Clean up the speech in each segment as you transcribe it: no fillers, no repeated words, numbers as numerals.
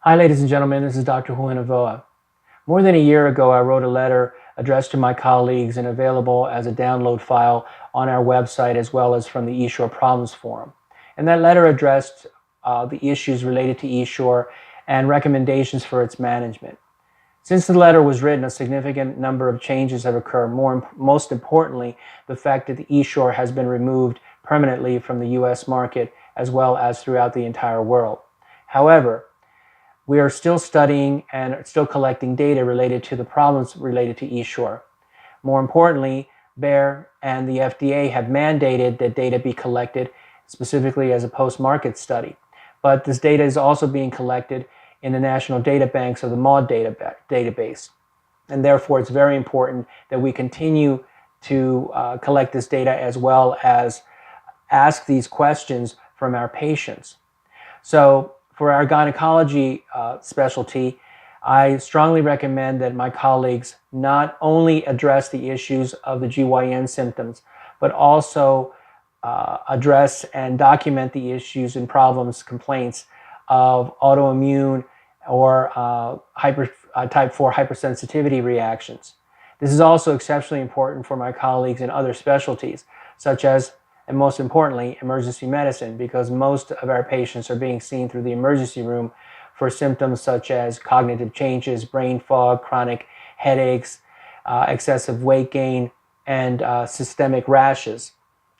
Hi, ladies and gentlemen. This is Dr. Novoa. More than a year ago, I wrote a letter addressed to my colleagues and available as a download file on our website as well as from the ESSURE Problems Forum. And that letter addressed the issues related to ESSURE and recommendations for its management. Since the letter was written, a significant number of changes have occurred. Most importantly, the fact that the ESSURE has been removed permanently from the U.S. market as well as throughout the entire world. However, we are still studying and still collecting data related to the problems related to ESSURE. More importantly, BEAR and the FDA have mandated that data be collected specifically as a post-market study. But this data is also being collected in the national data banks of the MAUDE database. And therefore, it's very important that we continue to collect this data as well as ask these questions from our patients. So for our gynecology specialty, I strongly recommend that my colleagues not only address the issues of the GYN symptoms, but also address and document the issues and problems, complaints of autoimmune or type 4 hypersensitivity reactions. This is also exceptionally important for my colleagues in other specialties, such as, and most importantly, emergency medicine, because most of our patients are being seen through the emergency room for symptoms such as cognitive changes, brain fog, chronic headaches, excessive weight gain, and systemic rashes,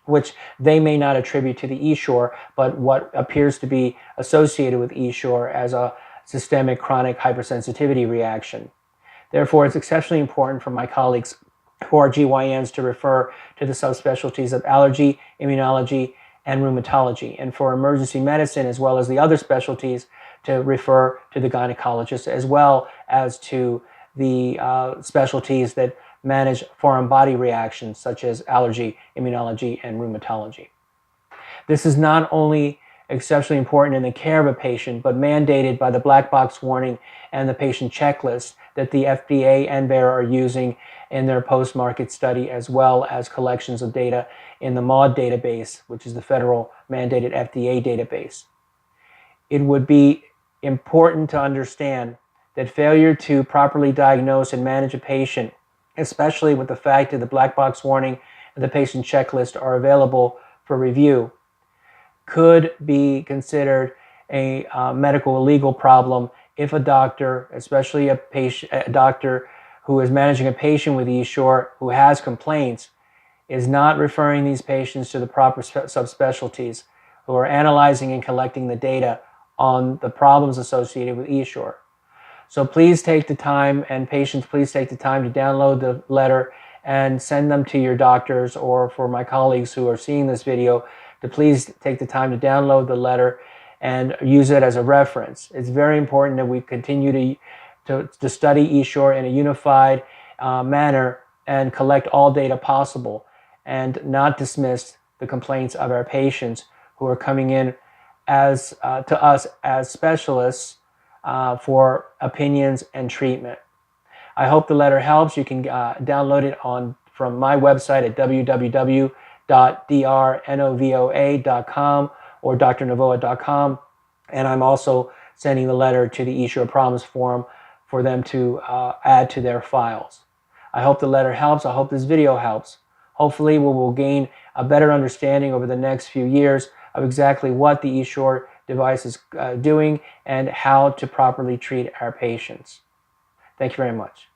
which they may not attribute to the ESSURE, but what appears to be associated with ESSURE as a systemic chronic hypersensitivity reaction. Therefore, it's exceptionally important for my colleagues who are GYNs to refer to the subspecialties of allergy, immunology, and rheumatology, and for emergency medicine as well as the other specialties to refer to the gynecologist as well as to the specialties that manage foreign body reactions such as allergy, immunology, and rheumatology. This is not only exceptionally important in the care of a patient, but mandated by the black box warning and the patient checklist that the FDA and BEAR are using in their post-market study, as well as collections of data in the MAUDE database, which is the federal mandated FDA database. It would be important to understand that failure to properly diagnose and manage a patient, especially with the fact that the black box warning and the patient checklist are available for review, could be considered a medical or legal problem if a doctor, especially a doctor who is managing a patient with ESSURE who has complaints, is not referring these patients to the proper subspecialties who are analyzing and collecting the data on the problems associated with ESSURE. So please take the time, and patients, please take the time to download the letter and send them to your doctors, or for my colleagues who are seeing this video, to please take the time to download the letter and use it as a reference. It's very important that we continue to study ESSURE in a unified manner and collect all data possible and not dismiss the complaints of our patients who are coming in as to us as specialists for opinions and treatment. I hope the letter helps. You can download it from my website at www.drnovoa.com or drnovoa.com, and I'm also sending the letter to the ESSURE Problems Forum for them to add to their files. I hope the letter helps. I hope this video helps. Hopefully we will gain a better understanding over the next few years of exactly what the ESSURE device is doing and how to properly treat our patients. Thank you very much.